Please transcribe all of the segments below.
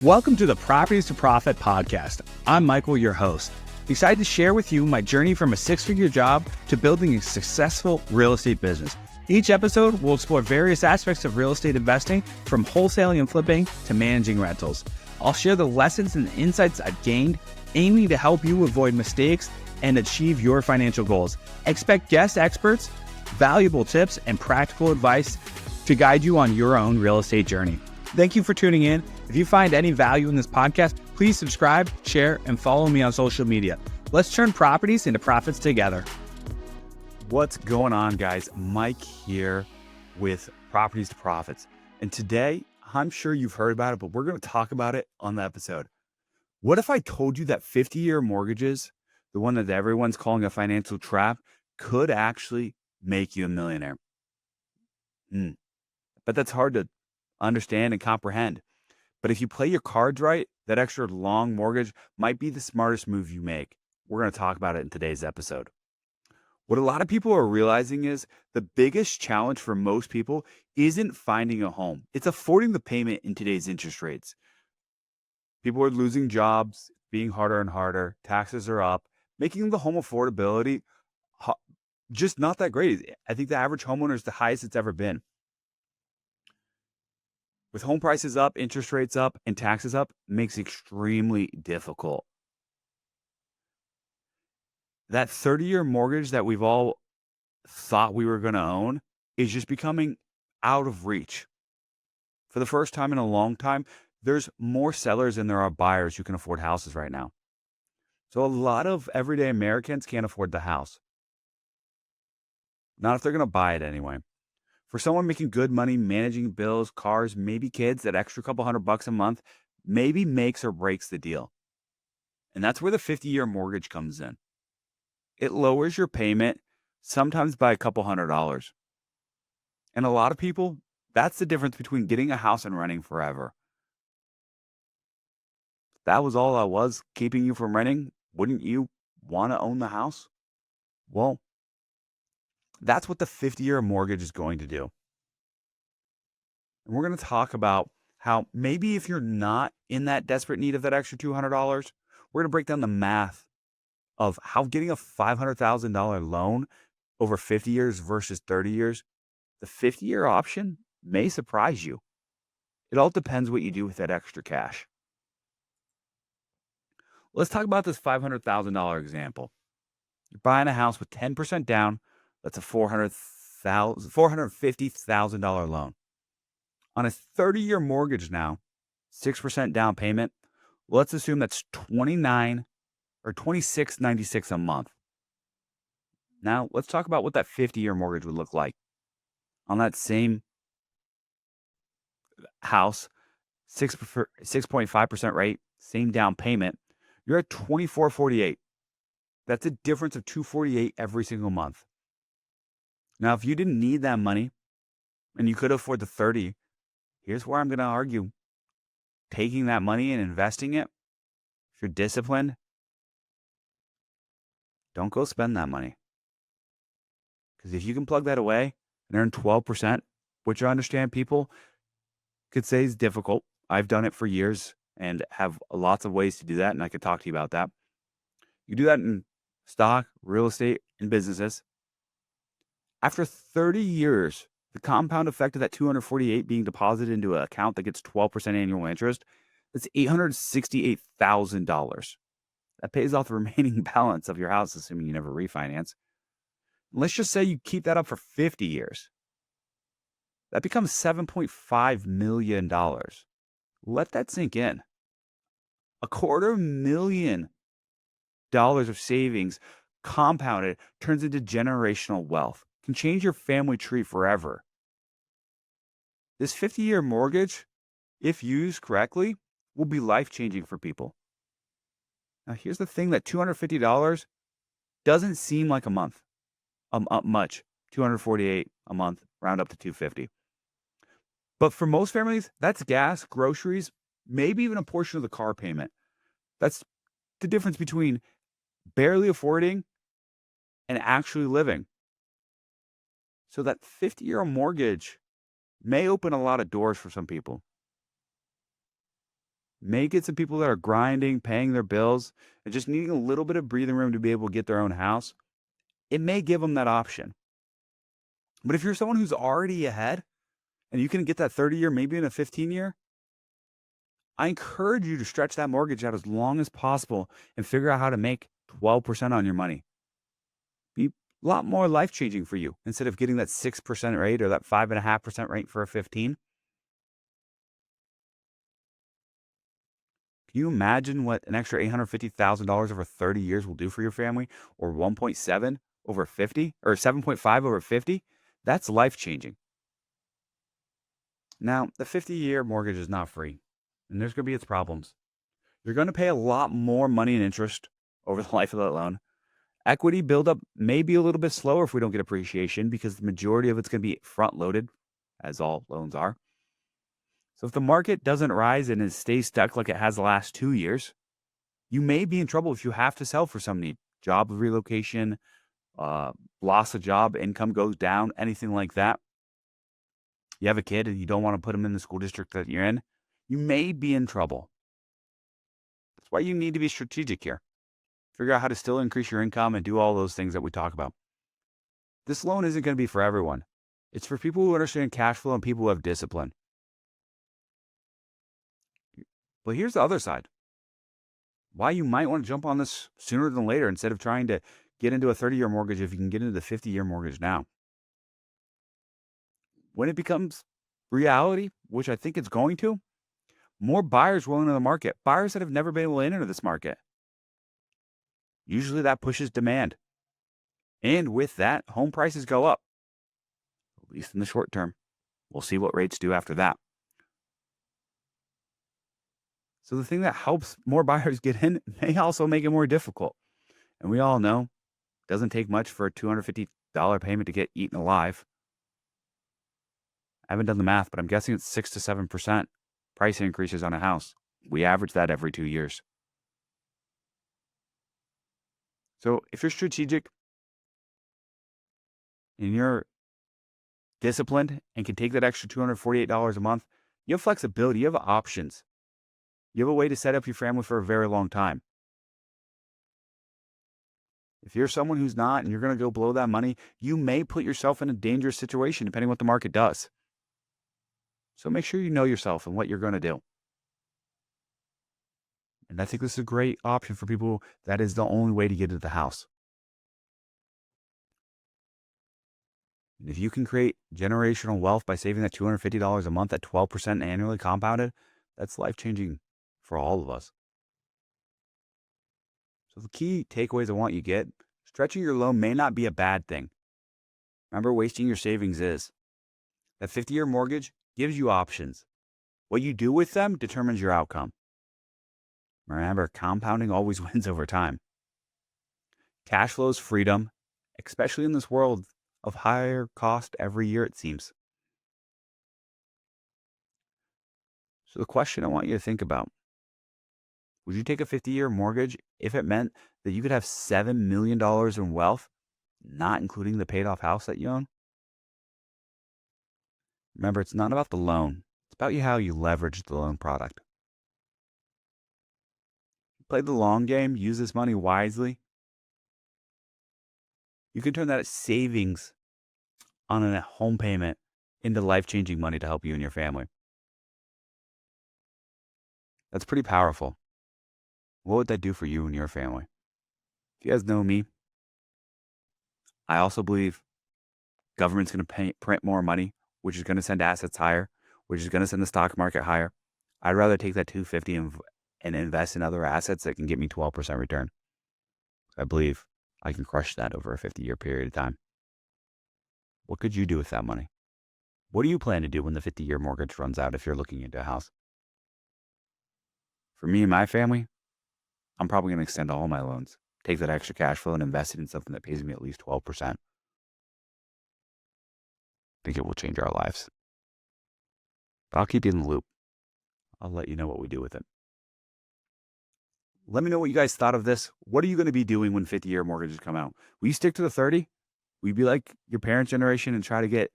Welcome to the Properties to Profit podcast. I'm Michael, your host. Excited to share with you my journey from a six-figure job to building a successful real estate business. Each episode will explore various aspects of real estate investing, from wholesaling and flipping to managing rentals. I'll share the lessons and insights I've gained, aiming to help you avoid mistakes and achieve your financial goals. Expect guest experts, valuable tips, and practical advice to guide you on your own real estate journey. Thank you for tuning in. If you find any value in this podcast, please subscribe, share, and follow me on social media. Let's turn properties into profits together. What's going on, guys? Mike here with Properties to Profits. And today, I'm sure you've heard about it, but we're going to talk about it on the episode. What if I told you that 50-year mortgages, the one that everyone's calling a financial trap, could actually make you a millionaire? But that's hard to understand and comprehend. But if you play your cards right, that extra long mortgage might be the smartest move you make. We're going to talk about it in today's episode. What a lot of people are realizing is the biggest challenge for most people isn't finding a home. It's affording the payment in today's interest rates. People are losing jobs, being harder and harder. Taxes are up, making the home affordability just not that great. I think the average homeowner is the highest it's ever been. With home prices up, interest rates up, and taxes up, makes it extremely difficult. That 30-year mortgage that we've all thought we were going to own is just becoming out of reach. For the first time in a long time, there's more sellers than there are buyers who can afford houses right now. So a lot of everyday Americans can't afford the house. Not if they're going to buy it anyway. For someone making good money, managing bills, cars, maybe kids, that extra couple $100 a month maybe makes or breaks the deal. And that's where the 50-year mortgage comes in. It lowers your payment, sometimes by a couple $100. And a lot of people, that's the difference between getting a house and renting forever. If that was all that was keeping you from renting, wouldn't you want to own the house? Well, that's what the 50-year mortgage is going to do. And we're going to talk about how maybe if you're not in that desperate need of that extra $200, we're going to break down the math of how getting a $500,000 loan over 50 years versus 30 years, the 50-year option may surprise you. It all depends what you do with that extra cash. Let's talk about this $500,000 example. You're buying a house with 10% down. That's a $450,000 loan. On a 30-year mortgage now, 6% down payment, let's assume that's $29 or $26.96 a month. Now, let's talk about what that 50-year mortgage would look like. On that same house, 6.5% rate, same down payment, you're at $24.48. That's a difference of $248 every single month. Now, if you didn't need that money and you could afford the 30, here's where I'm going to argue. Taking that money and investing it, if you're disciplined, don't go spend that money. Because if you can plug that away and earn 12%, which I understand people could say is difficult. I've done it for years and have lots of ways to do that, and I could talk to you about that. You do that in stock, real estate, and businesses. After 30 years, the compound effect of that $248 being deposited into an account that gets 12% annual interest, that's $868,000. That pays off the remaining balance of your house, assuming you never refinance. Let's just say you keep that up for 50 years. That becomes $7.5 million. Let that sink in. $250,000 of savings compounded turns into generational wealth. Can change your family tree forever. This 50-year mortgage, if used correctly, will be life-changing for people. Now, here's the thing, that $250 doesn't seem like a month. Much. $248 a month, round up to $250. But for most families, that's gas, groceries, maybe even a portion of the car payment. That's the difference between barely affording and actually living. So that 50-year mortgage may open a lot of doors for some people. may get some people that are grinding, paying their bills, and just needing a little bit of breathing room to be able to get their own house. It may give them that option. But if you're someone who's already ahead and you can get that 30-year, maybe in a 15-year, I encourage you to stretch that mortgage out as long as possible and figure out how to make 12% on your money. Be a lot more life changing for you instead of getting that 6% rate or that 5.5% rate for a 15. Can you imagine what an extra $850,000 over 30 years will do for your family, or 1.7 over 50, or 7.5 over 50? That's life changing. Now, the 50-year mortgage is not free, and there's going to be its problems. You're going to pay a lot more money in interest over the life of that loan. Equity buildup may be a little bit slower if we don't get appreciation because the majority of it's going to be front loaded, as all loans are. So if the market doesn't rise and it stays stuck like it has the last 2 years, you may be in trouble if you have to sell for some need. Job relocation, loss of job, income goes down, anything like that. You have a kid and you don't want to put them in the school district that you're in, you may be in trouble. That's why you need to be strategic here. Figure out how to still increase your income and do all those things that we talk about. This loan isn't going to be for everyone. It's for people who understand cash flow and people who have discipline. But here's the other side. Why you might want to jump on this sooner than later instead of trying to get into a 30-year mortgage if you can get into the 50-year mortgage now. When it becomes reality, which I think it's going to, more buyers will enter the market. Buyers that have never been able to enter this market. Usually that pushes demand. And with that, home prices go up, at least in the short term. We'll see what rates do after that. So the thing that helps more buyers get in may also make it more difficult. And we all know it doesn't take much for a $250 payment to get eaten alive. I haven't done the math, but I'm guessing it's 6 to 7% price increases on a house. We average that every 2 years. So if you're strategic and you're disciplined and can take that extra $248 a month, you have flexibility, you have options. You have a way to set up your family for a very long time. If you're someone who's not and you're going to go blow that money, you may put yourself in a dangerous situation depending on what the market does. So make sure you know yourself and what you're going to do. And I think this is a great option for people that is the only way to get into the house. And if you can create generational wealth by saving that $250 a month at 12% annually compounded, that's life-changing for all of us. So the key takeaways I want you to get, stretching your loan may not be a bad thing. Remember, wasting your savings is. That 50-year mortgage gives you options. What you do with them determines your outcome. Remember, compounding always wins over time. Cash flow is freedom, especially in this world of higher cost every year, it seems. So the question I want you to think about, would you take a 50-year mortgage if it meant that you could have $7 million in wealth, not including the paid off house that you own? Remember, it's not about the loan. It's about how you leverage the loan product. Play the long game, use this money wisely. You can turn that savings on a home payment into life-changing money to help you and your family. That's pretty powerful. What would that do for you and your family? If you guys know me, I also believe government's going to print more money, which is going to send assets higher, which is going to send the stock market higher. I'd rather take that $250 and invest in other assets that can get me 12% return. I believe I can crush that over a 50-year period of time. What could you do with that money? What do you plan to do when the 50-year mortgage runs out if you're looking into a house? For me and my family, I'm probably going to extend all my loans, take that extra cash flow and invest it in something that pays me at least 12%. I think it will change our lives. But I'll keep you in the loop. I'll let you know what we do with it. Let me know what you guys thought of this. What are you going to be doing when 50-year mortgages come out? Will you stick to the 30? Will you be like your parents' generation and try to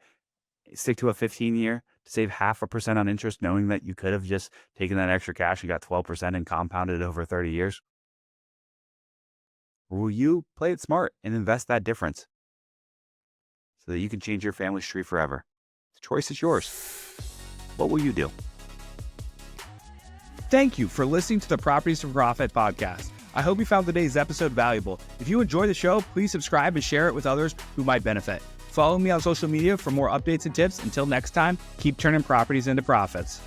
stick to a 15-year to save 0.5% on interest, knowing that you could have just taken that extra cash and got 12% and compounded it over 30 years? Or will you play it smart and invest that difference so that you can change your family's tree forever? The choice is yours. What will you do? Thank you for listening to the Properties to Profit podcast. I hope you found today's episode valuable. If you enjoy the show, please subscribe and share it with others who might benefit. Follow me on social media for more updates and tips. Until next time, keep turning properties into profits.